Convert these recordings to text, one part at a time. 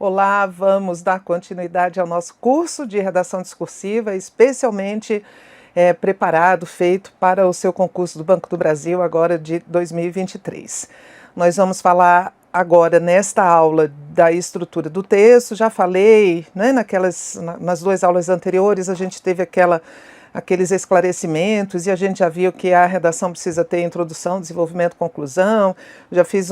Olá, vamos dar continuidade ao nosso curso de redação discursiva, especialmente preparado, feito para o seu concurso do Banco do Brasil, agora de 2023. Nós vamos falar agora, nesta aula, da estrutura do texto. Já falei, né, nas duas aulas anteriores, a gente teve aqueles esclarecimentos, e a gente já viu que a redação precisa ter introdução, desenvolvimento, conclusão. Já fiz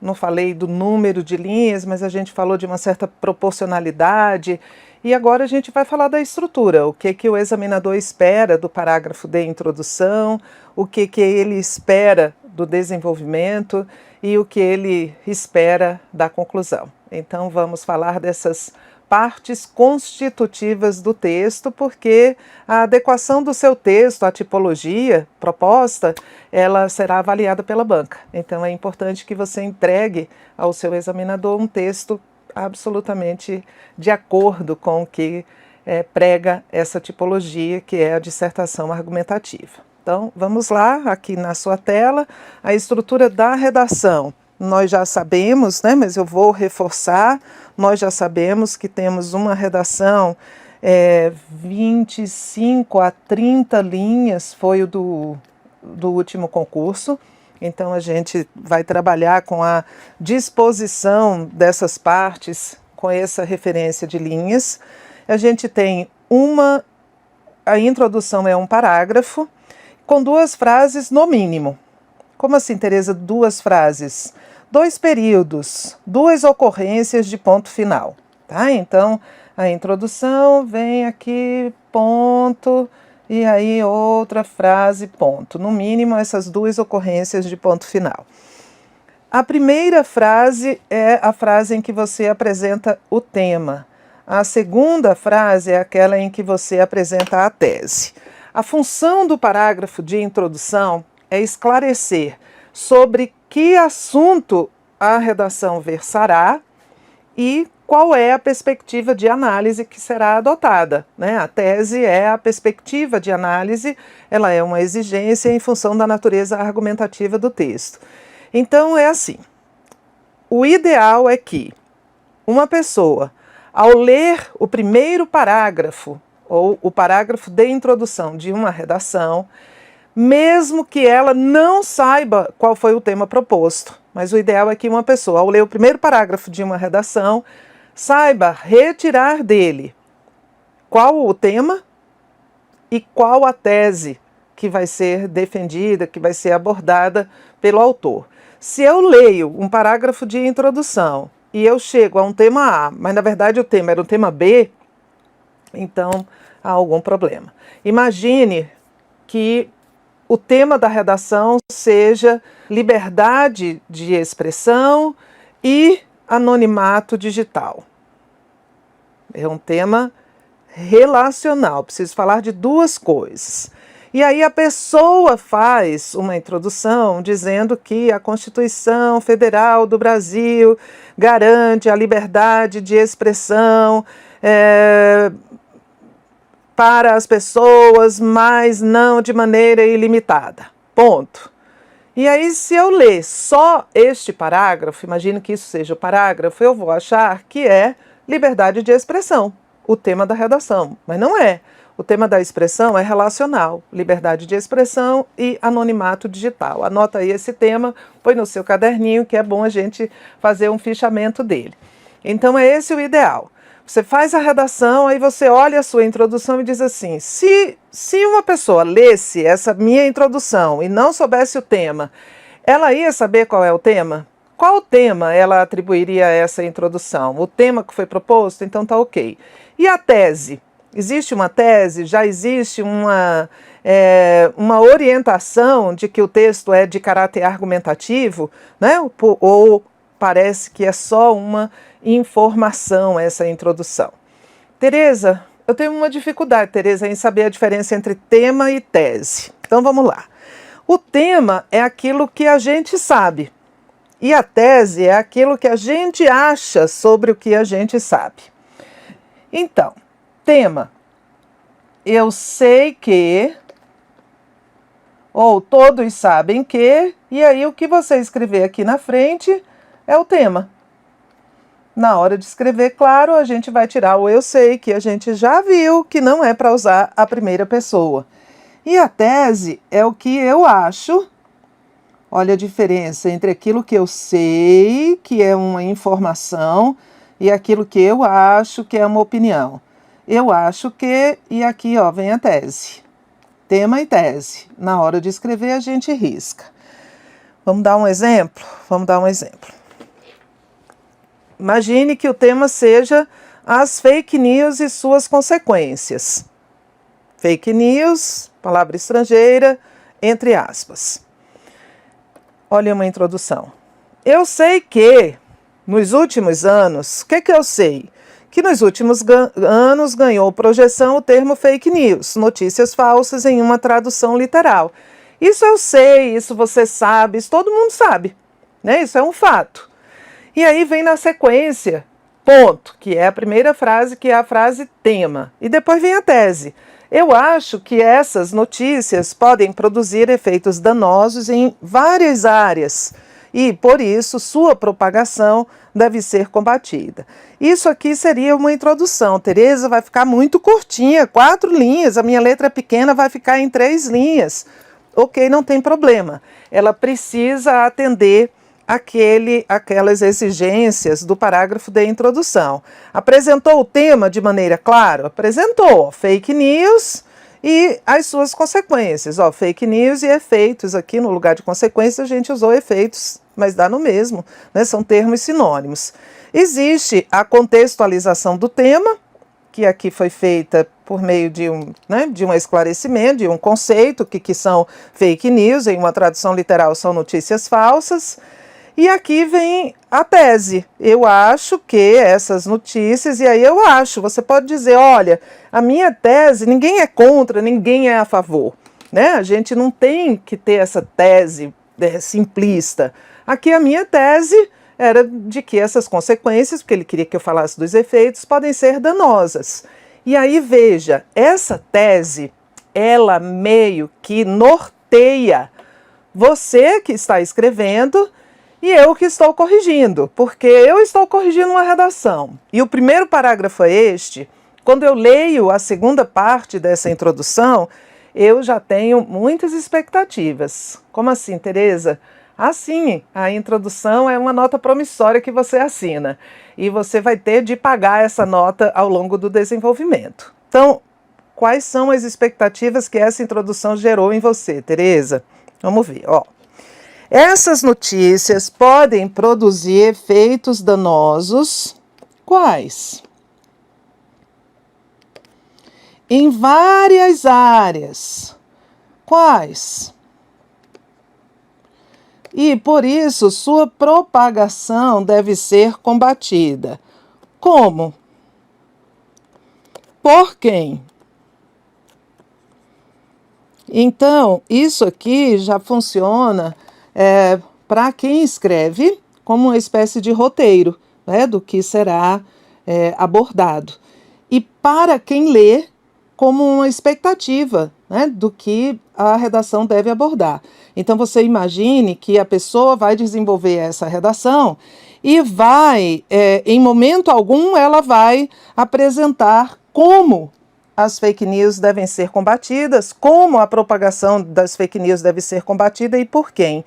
não falei do número de linhas, mas a gente falou de uma certa proporcionalidade, e agora a gente vai falar da estrutura, o que o examinador espera do parágrafo de introdução, o que ele espera do desenvolvimento e o que ele espera da conclusão. Então vamos falar dessas partes constitutivas do texto, porque a adequação do seu texto à tipologia proposta, ela será avaliada pela banca. Então é importante que você entregue ao seu examinador um texto absolutamente de acordo com o que prega essa tipologia, que é a dissertação argumentativa. Então vamos lá, aqui na sua tela, a estrutura da redação. Nós já sabemos, né, mas eu vou reforçar, nós já sabemos que temos uma redação 25 a 30 linhas, foi o do último concurso. Então a gente vai trabalhar com a disposição dessas partes, com essa referência de linhas. A gente tem a introdução é um parágrafo, com 2 frases no mínimo. Como assim, Tereza, 2 frases? 2 períodos, 2 ocorrências de ponto final, tá? Então, a introdução vem aqui, ponto, e aí outra frase, ponto. No mínimo, essas 2 ocorrências de ponto final. A primeira frase é a frase em que você apresenta o tema. A segunda frase é aquela em que você apresenta a tese. A função do parágrafo de introdução é esclarecer sobre que assunto a redação versará e qual é a perspectiva de análise que será adotada, né? A tese é a perspectiva de análise, ela é uma exigência em função da natureza argumentativa do texto. Então é assim, o ideal é que uma pessoa, ao ler o primeiro parágrafo, ou o parágrafo de introdução de uma redação, mesmo que ela não saiba qual foi o tema proposto, mas o ideal é que uma pessoa, ao ler o primeiro parágrafo de uma redação, saiba retirar dele qual o tema e qual a tese que vai ser defendida, que vai ser abordada pelo autor. Se eu leio um parágrafo de introdução e eu chego a um tema A, mas na verdade o tema era um tema B, então há algum problema. Imagine que o tema da redação seja liberdade de expressão e anonimato digital. É um tema relacional, preciso falar de 2 coisas. E aí a pessoa faz uma introdução dizendo que a Constituição Federal do Brasil garante a liberdade de expressão para as pessoas, mas não de maneira ilimitada. Ponto. E aí, se eu ler só este parágrafo, imagino que isso seja o parágrafo, eu vou achar que é liberdade de expressão, o tema da redação, mas não é. O tema da expressão é relacional, liberdade de expressão e anonimato digital. Anota aí esse tema, põe no seu caderninho, que é bom a gente fazer um fichamento dele. Então é esse o ideal. Você faz a redação, aí você olha a sua introdução e diz assim, se uma pessoa lesse essa minha introdução e não soubesse o tema, ela ia saber qual é o tema? Qual tema ela atribuiria a essa introdução? O tema que foi proposto? Então tá ok. E a tese? Existe uma tese? Já existe uma orientação de que o texto é de caráter argumentativo, né? Ou parece que é só uma informação essa introdução? Tereza, eu tenho uma dificuldade, Tereza, em saber a diferença entre tema e tese. Então vamos lá. O tema é aquilo que a gente sabe e a tese é aquilo que a gente acha sobre o que a gente sabe. Então, tema, eu sei que, ou todos sabem que, e aí o que você escrever aqui na frente é o tema. na hora de escrever, claro, a gente vai tirar o eu sei, que a gente já viu que não é para usar a primeira pessoa. E a tese é o que eu acho. Olha a diferença entre aquilo que eu sei, que é uma informação, e aquilo que eu acho, que é uma opinião. Eu acho que, e aqui ó, vem a tese. Tema e tese. Na hora de escrever, a gente risca. Vamos dar um exemplo? Vamos dar um exemplo. Imagine que o tema seja as fake news e suas consequências. Fake news, palavra estrangeira, entre aspas. Olha uma introdução. Eu sei que, nos últimos anos, o que eu sei? Que nos últimos anos ganhou projeção o termo fake news, notícias falsas em uma tradução literal. Isso eu sei, isso você sabe, isso todo mundo sabe, né? Isso é um fato. E aí vem na sequência, ponto, que é a primeira frase, que é a frase tema. E depois vem a tese. Eu acho que essas notícias podem produzir efeitos danosos em várias áreas e, por isso, sua propagação deve ser combatida. Isso aqui seria uma introdução. Tereza, vai ficar muito curtinha, 4 linhas. A minha letra é pequena, vai ficar em 3 linhas. Ok, não tem problema. Ela precisa atender aquelas exigências do parágrafo de introdução. Apresentou o tema de maneira clara? Apresentou. Fake news e as suas consequências. Ó, fake news e efeitos. Aqui no lugar de consequências a gente usou efeitos, mas dá no mesmo, né? São termos sinônimos. Existe a contextualização do tema, que aqui foi feita por meio de um esclarecimento, de um conceito, que são fake news, em uma tradução literal são notícias falsas. E aqui vem a tese. Eu acho que essas notícias, e aí eu acho, você pode dizer, olha, a minha tese, ninguém é contra, ninguém é a favor, né? A gente não tem que ter essa tese simplista. Aqui a minha tese era de que essas consequências, porque ele queria que eu falasse dos efeitos, podem ser danosas. E aí veja, essa tese, ela meio que norteia você que está escrevendo e eu que estou corrigindo, porque eu estou corrigindo uma redação. E o primeiro parágrafo é este. Quando eu leio a segunda parte dessa introdução, eu já tenho muitas expectativas. Como assim, Tereza? Assim, a introdução é uma nota promissória que você assina. E você vai ter de pagar essa nota ao longo do desenvolvimento. Então, quais são as expectativas que essa introdução gerou em você, Tereza? Vamos ver, ó. Essas notícias podem produzir efeitos danosos. Quais? Em várias áreas. Quais? E, por isso, sua propagação deve ser combatida. Como? Por quem? Então, isso aqui já funciona para quem escreve como uma espécie de roteiro, né, do que será abordado. E para quem lê, como uma expectativa, né, do que a redação deve abordar. Então, você imagine que a pessoa vai desenvolver essa redação e vai, em momento algum, ela vai apresentar como as fake news devem ser combatidas, como a propagação das fake news deve ser combatida e por quem.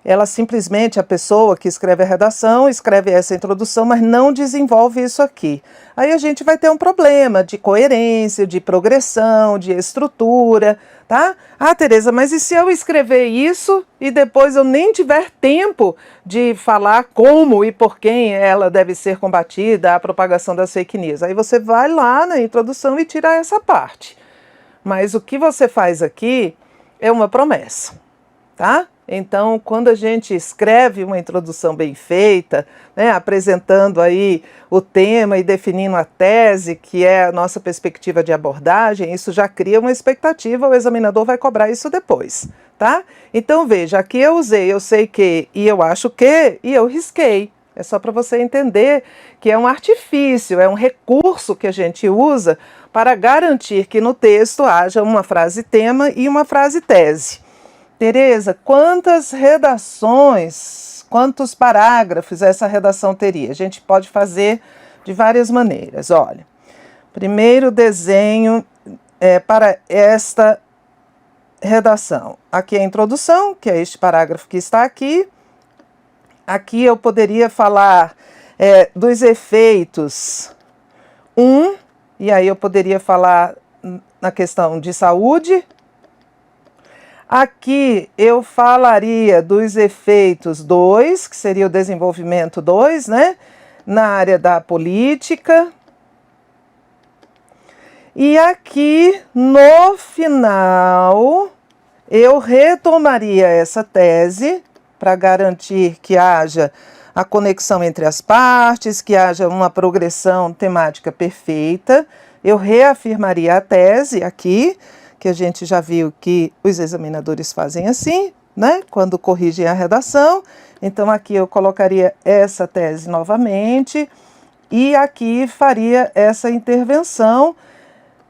Ela simplesmente, a pessoa que escreve a redação, escreve essa introdução, mas não desenvolve isso aqui. Aí a gente vai ter um problema de coerência, de progressão, de estrutura, tá? Ah, Tereza, mas e se eu escrever isso e depois eu nem tiver tempo de falar como e por quem ela deve ser combatida, a propagação das fake news? Aí você vai lá na introdução e tira essa parte. Mas o que você faz aqui é uma promessa, tá? Então, quando a gente escreve uma introdução bem feita, né, apresentando aí o tema e definindo a tese, que é a nossa perspectiva de abordagem, isso já cria uma expectativa, o examinador vai cobrar isso depois, tá? Então, veja, aqui eu usei eu sei que e eu acho que e eu risquei. É só para você entender que é um artifício, é um recurso que a gente usa para garantir que no texto haja uma frase tema e uma frase tese. Tereza, quantas redações quantos parágrafos essa redação teria? A gente pode fazer de várias maneiras. Olha, primeiro desenho para esta redação. Aqui é a introdução, que é este parágrafo que está aqui. Aqui eu poderia falar dos efeitos 1, e aí eu poderia falar na questão de saúde. Aqui eu falaria dos efeitos 2, que seria o desenvolvimento 2, né? Na área da política. E aqui, no final, eu retomaria essa tese para garantir que haja a conexão entre as partes, que haja uma progressão temática perfeita. Eu reafirmaria a tese aqui, que a gente já viu que os examinadores fazem assim, né, quando corrigem a redação. Então, aqui eu colocaria essa tese novamente e aqui faria essa intervenção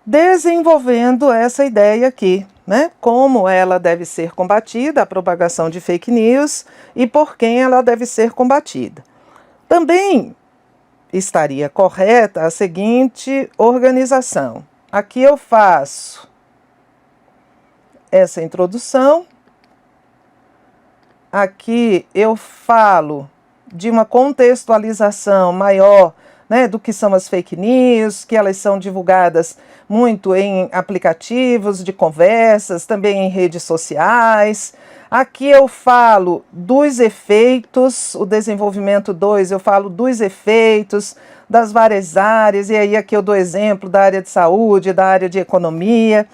desenvolvendo essa ideia aqui, né, como ela deve ser combatida, a propagação de fake news e por quem ela deve ser combatida. Também estaria correta a seguinte organização. Aqui eu faço essa introdução. Aqui eu falo de uma contextualização maior, né, do que são as fake news, que elas são divulgadas muito em aplicativos de conversas, também em redes sociais. Aqui eu falo dos efeitos, o desenvolvimento 2, eu falo dos efeitos das várias áreas, e aí aqui eu dou exemplo da área de saúde, da área de economia.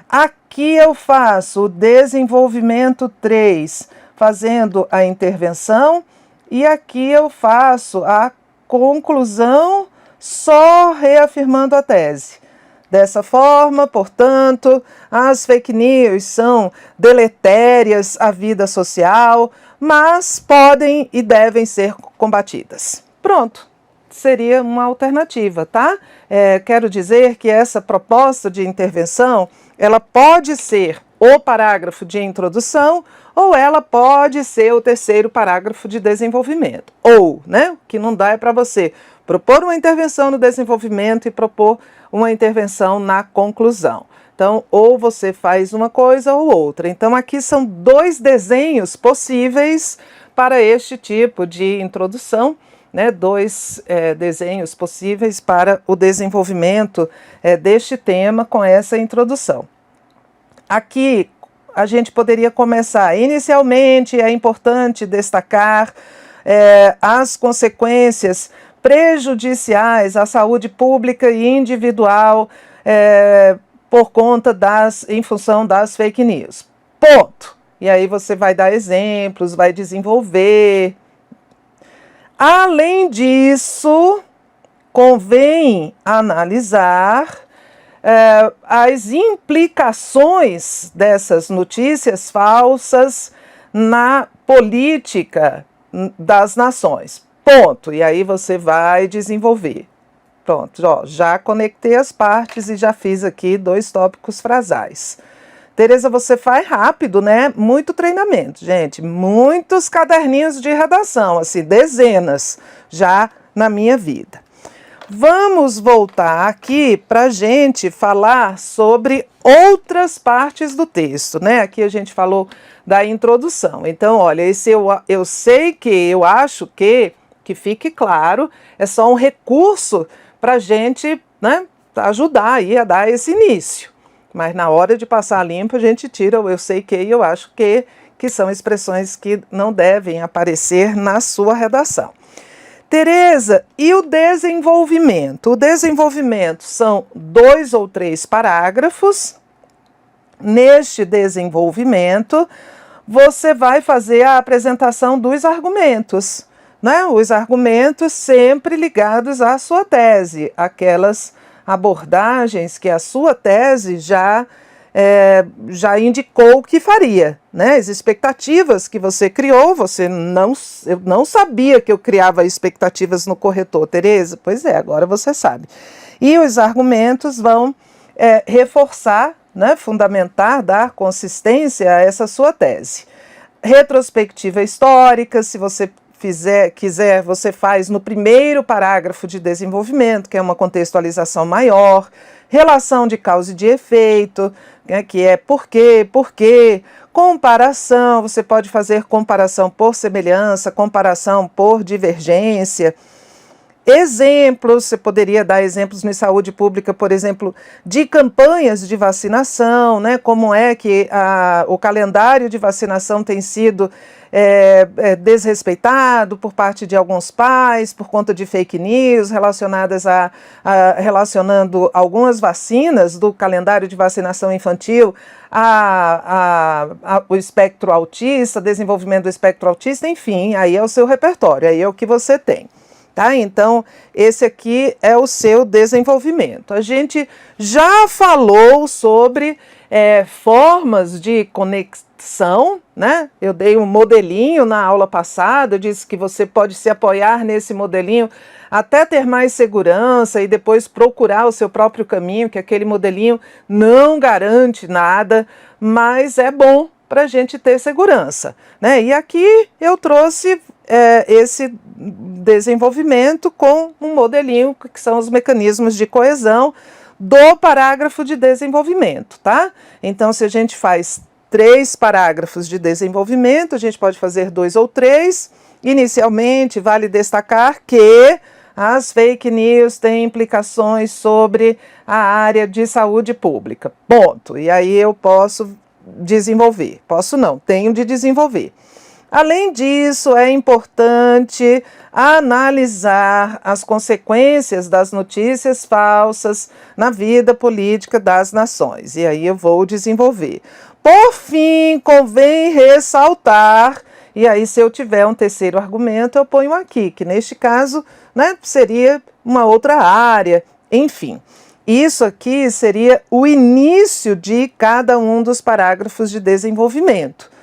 Aqui eu faço o desenvolvimento 3, fazendo a intervenção, e aqui eu faço a conclusão, só reafirmando a tese. Dessa forma, portanto, as fake news são deletérias à vida social, mas podem e devem ser combatidas. Pronto, seria uma alternativa, tá? Quero dizer que essa proposta de intervenção, ela pode ser o parágrafo de introdução ou ela pode ser o terceiro parágrafo de desenvolvimento. Ou, né, o que não dá é para você propor uma intervenção no desenvolvimento e propor uma intervenção na conclusão. Então, ou você faz uma coisa ou outra. Então, aqui são 2 desenhos possíveis para este tipo de introdução, né? 2 desenhos possíveis para o desenvolvimento deste tema com essa introdução. Aqui a gente poderia começar. Inicialmente, é importante destacar as consequências prejudiciais à saúde pública e individual por conta em função das fake news. Ponto. E aí você vai dar exemplos, vai desenvolver. Além disso, convém analisar as implicações dessas notícias falsas na política das nações. Ponto. E aí você vai desenvolver. Pronto, ó, já conectei as partes e já fiz aqui 2 tópicos frasais. Tereza, você faz rápido, né? Muito treinamento, gente. Muitos caderninhos de redação, assim, dezenas já na minha vida. Vamos voltar aqui para a gente falar sobre outras partes do texto, né? Aqui a gente falou da introdução. Então, olha, esse eu sei que, eu acho que fique claro, é só um recurso para a gente, né, ajudar aí a dar esse início. Mas na hora de passar limpo, a gente tira o eu sei que e eu acho que são expressões que não devem aparecer na sua redação. Tereza, e o desenvolvimento? O desenvolvimento são 2 ou 3 parágrafos. Neste desenvolvimento, você vai fazer a apresentação dos argumentos, né? Os argumentos sempre ligados à sua tese, aquelas abordagens que a sua tese já indicou que faria, né? As expectativas que você criou, eu não sabia que eu criava expectativas no corretor, Tereza? Pois é, agora você sabe. E os argumentos vão reforçar, né, fundamentar, dar consistência a essa sua tese. retrospectiva histórica, se você quiser, você faz no primeiro parágrafo de desenvolvimento, que é uma contextualização maior, relação de causa e de efeito, né, que é por quê, comparação, você pode fazer comparação por semelhança, comparação por divergência. Exemplos, você poderia dar exemplos em saúde pública, por exemplo, de campanhas de vacinação, né? Como é que o calendário de vacinação tem sido desrespeitado por parte de alguns pais, por conta de fake news relacionadas relacionando algumas vacinas do calendário de vacinação infantil o espectro autista, desenvolvimento do espectro autista, enfim, aí é o seu repertório, aí é o que você tem. Tá? Então, esse aqui é o seu desenvolvimento. A gente já falou sobre formas de conexão, né? Eu dei um modelinho na aula passada, eu disse que você pode se apoiar nesse modelinho até ter mais segurança e depois procurar o seu próprio caminho, que aquele modelinho não garante nada, mas é bom para a gente ter segurança, né? E aqui eu trouxe esse desenvolvimento com um modelinho que são os mecanismos de coesão do parágrafo de desenvolvimento, tá? Então, se a gente faz 3 parágrafos de desenvolvimento, a gente pode fazer 2 ou 3. Inicialmente, vale destacar que as fake news têm implicações sobre a área de saúde pública. Ponto. E aí eu posso desenvolver. Posso não, tenho de desenvolver. Além disso, é importante analisar as consequências das notícias falsas na vida política das nações. E aí eu vou desenvolver. Por fim, convém ressaltar, e aí se eu tiver um terceiro argumento, eu ponho aqui, que neste caso, né, seria uma outra área, enfim. Isso aqui seria o início de cada um dos parágrafos de desenvolvimento.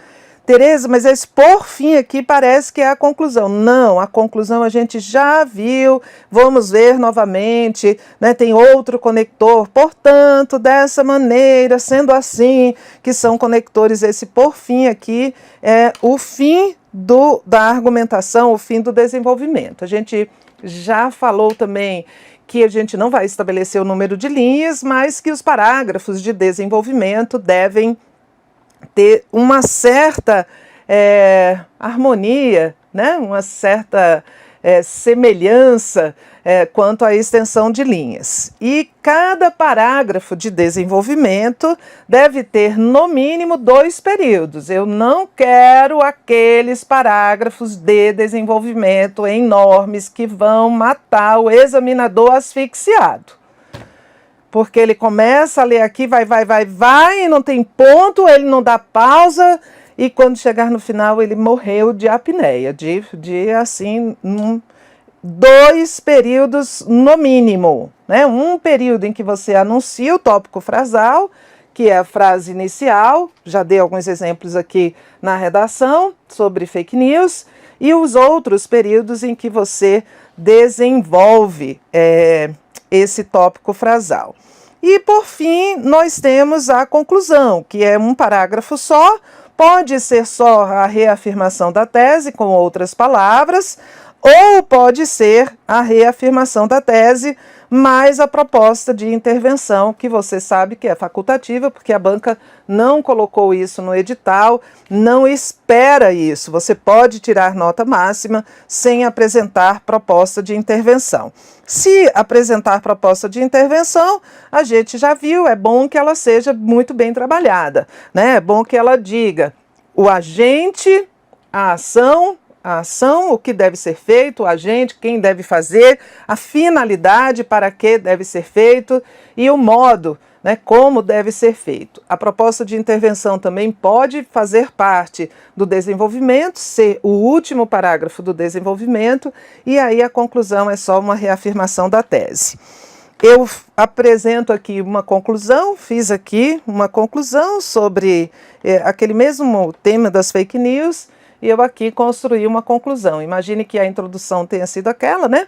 Tereza, mas esse por fim aqui parece que é a conclusão. Não, a conclusão a gente já viu, vamos ver novamente, né? Tem outro conector, portanto, dessa maneira, sendo assim, que são conectores, esse por fim aqui é o fim da argumentação, o fim do desenvolvimento. A gente já falou também que a gente não vai estabelecer o número de linhas, mas que os parágrafos de desenvolvimento devem ter uma certa harmonia, né? Uma certa semelhança quanto à extensão de linhas. E cada parágrafo de desenvolvimento deve ter, no mínimo, 2 períodos. Eu não quero aqueles parágrafos de desenvolvimento enormes que vão matar o examinador asfixiado. Porque ele começa a ler aqui, vai, e não tem ponto, ele não dá pausa, e quando chegar no final ele morreu de apneia, de assim, 2 períodos no mínimo, né? Um período em que você anuncia o tópico frasal, que é a frase inicial, já dei alguns exemplos aqui na redação sobre fake news, e os outros períodos em que você desenvolve esse tópico frasal. E, por fim, nós temos a conclusão, que é um parágrafo só, pode ser só a reafirmação da tese, com outras palavras, ou pode ser a reafirmação da tese, mais a proposta de intervenção, que você sabe que é facultativa, porque a banca não colocou isso no edital, não espera isso. Você pode tirar nota máxima sem apresentar proposta de intervenção. Se apresentar proposta de intervenção, a gente já viu, é bom que ela seja muito bem trabalhada, né? É bom que ela diga o agente, a ação, o que deve ser feito, o agente, quem deve fazer, a finalidade para que deve ser feito e o modo, né, como deve ser feito. A proposta de intervenção também pode fazer parte do desenvolvimento, ser o último parágrafo do desenvolvimento, e aí a conclusão é só uma reafirmação da tese. Eu apresento aqui uma conclusão, fiz aqui uma conclusão sobre aquele mesmo tema das fake news, e eu aqui construí uma conclusão. Imagine que a introdução tenha sido aquela, né?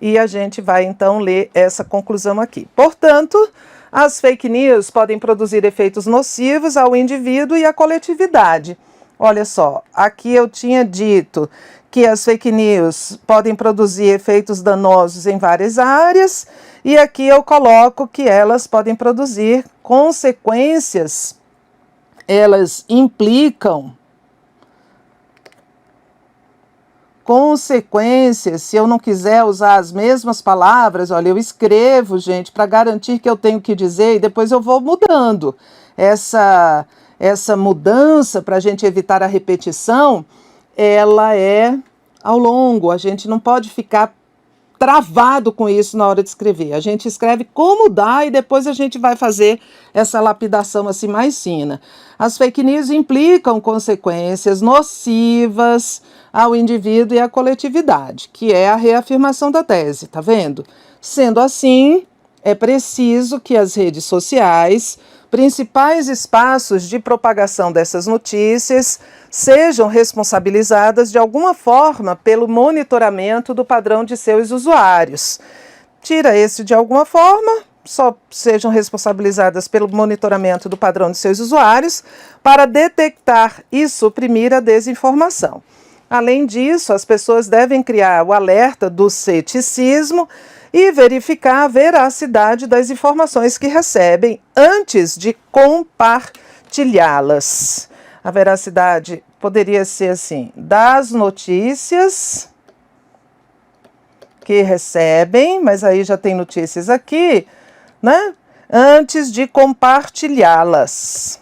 E a gente vai então ler essa conclusão aqui. Portanto, as fake news podem produzir efeitos nocivos ao indivíduo e à coletividade. Olha só, aqui eu tinha dito que as fake news podem produzir efeitos danosos em várias áreas, e aqui eu coloco que elas podem produzir consequências, elas implicam consequências. Se eu não quiser usar as mesmas palavras, olha, eu escrevo, gente, para garantir que eu tenho que dizer e depois eu vou mudando. Essa mudança, para a gente evitar a repetição, ela é ao longo. A gente não pode ficar travado com isso na hora de escrever. A gente escreve como dá e depois a gente vai fazer essa lapidação assim mais fina. As fake news implicam consequências nocivas ao indivíduo e à coletividade, que é a reafirmação da tese, tá vendo? Sendo assim, é preciso que as redes sociais, principais espaços de propagação dessas notícias, sejam responsabilizadas de alguma forma pelo monitoramento do padrão de seus usuários. Tira esse de alguma forma, só sejam responsabilizadas pelo monitoramento do padrão de seus usuários para detectar e suprimir a desinformação. Além disso, as pessoas devem criar o alerta do ceticismo e verificar a veracidade das informações que recebem antes de compartilhá-las. A veracidade poderia ser assim, das notícias que recebem, mas aí já tem notícias aqui, né? Antes de compartilhá-las.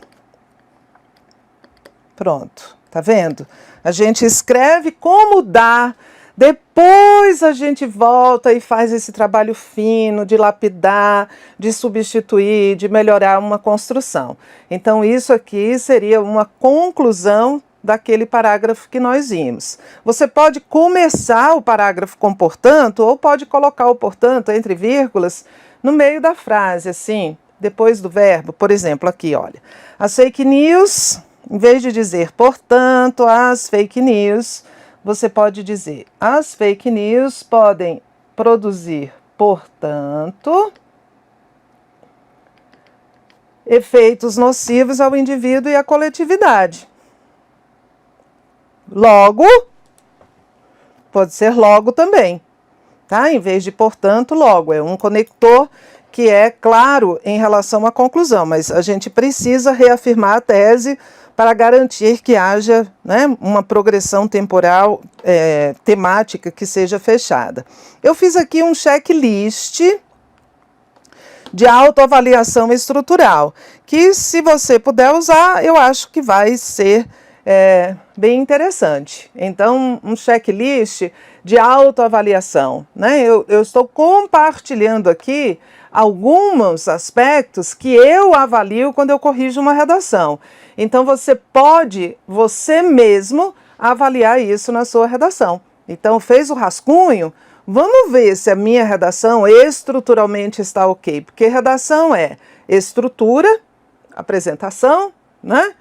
Pronto, tá vendo? A gente escreve como dá, depois a gente volta e faz esse trabalho fino de lapidar, de substituir, de melhorar uma construção. Então isso aqui seria uma conclusão daquele parágrafo que nós vimos. Você pode começar o parágrafo com portanto, ou pode colocar o portanto entre vírgulas no meio da frase, assim, depois do verbo. Por exemplo, aqui, olha, as fake news, em vez de dizer portanto, as fake news, você pode dizer, as fake news podem produzir, portanto, efeitos nocivos ao indivíduo e à coletividade. Logo, pode ser logo também, tá? Em vez de portanto, logo. É um conector que é claro em relação à conclusão, mas a gente precisa reafirmar a tese para garantir que haja, né, uma progressão temporal, temática que seja fechada. Eu fiz aqui um checklist de autoavaliação estrutural, que se você puder usar, eu acho que vai ser bem interessante. Então, um checklist de autoavaliação, né? Eu estou compartilhando aqui alguns aspectos que eu avalio quando eu corrijo uma redação. Então, você pode, você mesmo, avaliar isso na sua redação. Então, fez o rascunho, vamos ver se a minha redação estruturalmente está ok. Porque redação é estrutura, apresentação, né?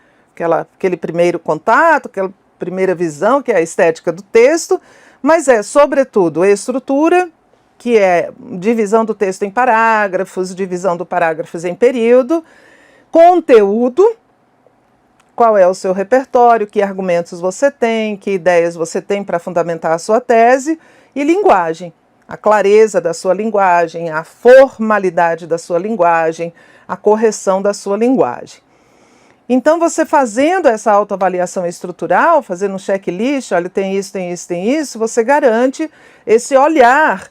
Aquele primeiro contato, aquela primeira visão, que é a estética do texto, mas é, sobretudo, estrutura, que é divisão do texto em parágrafos, divisão do parágrafos em período, conteúdo, qual é o seu repertório, que argumentos você tem, que ideias você tem para fundamentar a sua tese, e linguagem, a clareza da sua linguagem, a formalidade da sua linguagem, a correção da sua linguagem. Então, você fazendo essa autoavaliação estrutural, fazendo um checklist, olha, tem isso, tem isso, tem isso, você garante esse olhar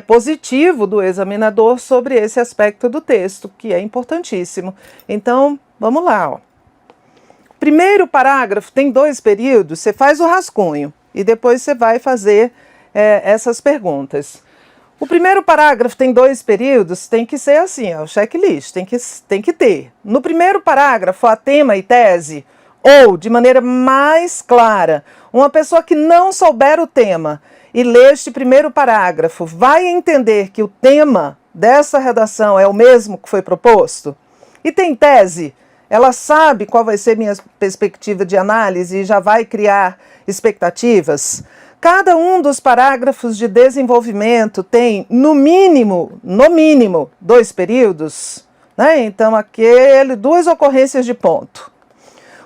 positivo do examinador sobre esse aspecto do texto, que é importantíssimo. Então, vamos lá, ó. Primeiro parágrafo tem 2 períodos, você faz o rascunho e depois você vai fazer essas perguntas. O primeiro parágrafo tem 2 períodos, tem que ser assim, ó, o checklist, tem que ter. No primeiro parágrafo, a tema e tese, ou, de maneira mais clara, uma pessoa que não souber o tema e ler este primeiro parágrafo, vai entender que o tema dessa redação é o mesmo que foi proposto? E tem tese? Ela sabe qual vai ser minha perspectiva de análise e já vai criar expectativas? Cada um dos parágrafos de desenvolvimento tem, no mínimo, 2 períodos, né? Então, 2 ocorrências de ponto.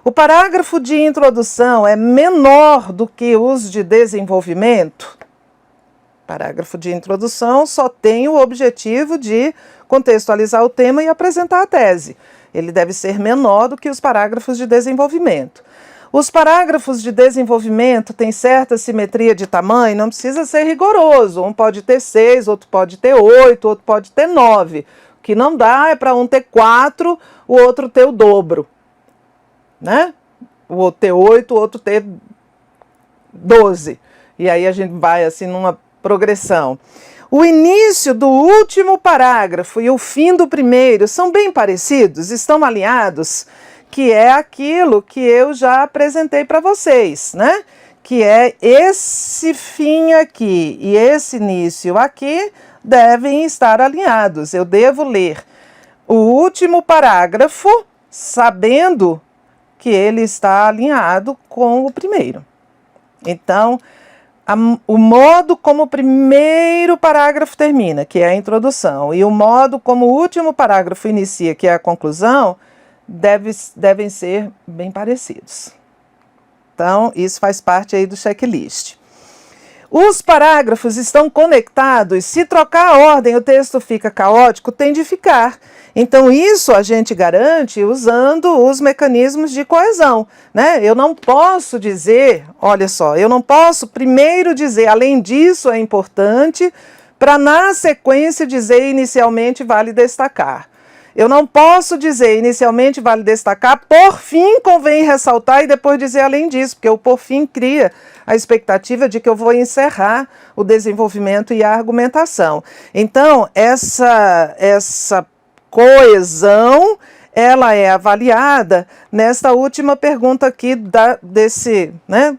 O parágrafo de introdução é menor do que os de desenvolvimento? Parágrafo de introdução só tem o objetivo de contextualizar o tema e apresentar a tese. Ele deve ser menor do que os parágrafos de desenvolvimento. Os parágrafos de desenvolvimento têm certa simetria de tamanho, não precisa ser rigoroso. Um pode ter 6, outro pode ter 8, outro pode ter 9. O que não dá é para um ter 4, o outro ter o dobro, né? O outro ter 8, o outro ter 12. E aí a gente vai assim numa progressão. O início do último parágrafo e o fim do primeiro são bem parecidos, estão alinhados, que é aquilo que eu já apresentei para vocês, né? Que é esse fim aqui e esse início aqui devem estar alinhados. Eu devo ler o último parágrafo sabendo que ele está alinhado com o primeiro. Então, o modo como o primeiro parágrafo termina, que é a introdução, e o modo como o último parágrafo inicia, que é a conclusão, devem ser bem parecidos. Então, isso faz parte aí do checklist. Os parágrafos estão conectados. Se trocar a ordem, o texto fica caótico, tem de ficar. Então, isso a gente garante usando os mecanismos de coesão, né? Eu não posso dizer, olha só, eu não posso primeiro dizer, além disso é importante, para na sequência dizer inicialmente vale destacar. Eu não posso dizer inicialmente vale destacar, por fim convém ressaltar e depois dizer além disso, porque o por fim cria a expectativa de que eu vou encerrar o desenvolvimento e a argumentação. Então, essa coesão, ela é avaliada nesta última pergunta aqui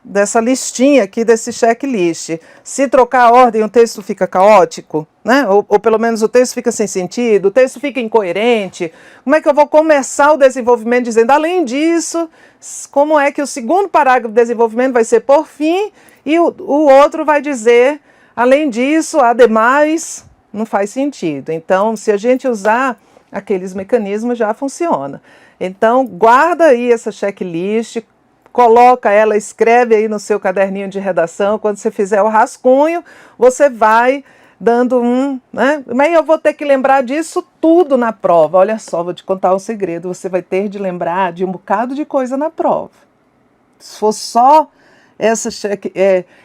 dessa listinha aqui, desse checklist. Se trocar a ordem, o texto fica caótico, né? Ou pelo menos o texto fica sem sentido, o texto fica incoerente. Como é que eu vou começar o desenvolvimento dizendo, além disso, como é que o segundo parágrafo do desenvolvimento vai ser por fim e o outro vai dizer, além disso, ademais, não faz sentido. Então, se a gente usar aqueles mecanismos, já funciona. Então, guarda aí essa checklist, coloca ela, escreve aí no seu caderninho de redação. Quando você fizer o rascunho, você vai dando né? Mas eu vou ter que lembrar disso tudo na prova. Olha só, vou te contar um segredo. Você vai ter de lembrar de um bocado de coisa na prova. Se for só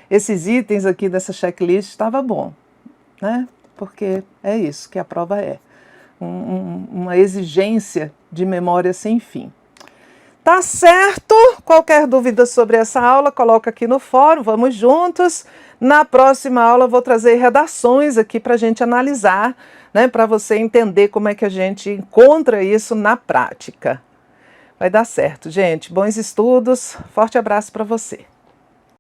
esses itens aqui dessa checklist, estava bom, né? Porque é isso que a prova é. Uma exigência de memória sem fim. Tá certo? Qualquer dúvida sobre essa aula, coloca aqui no fórum, vamos juntos. Na próxima aula vou trazer redações aqui para a gente analisar, né, para você entender como é que a gente encontra isso na prática. Vai dar certo, gente. Bons estudos, forte abraço para você.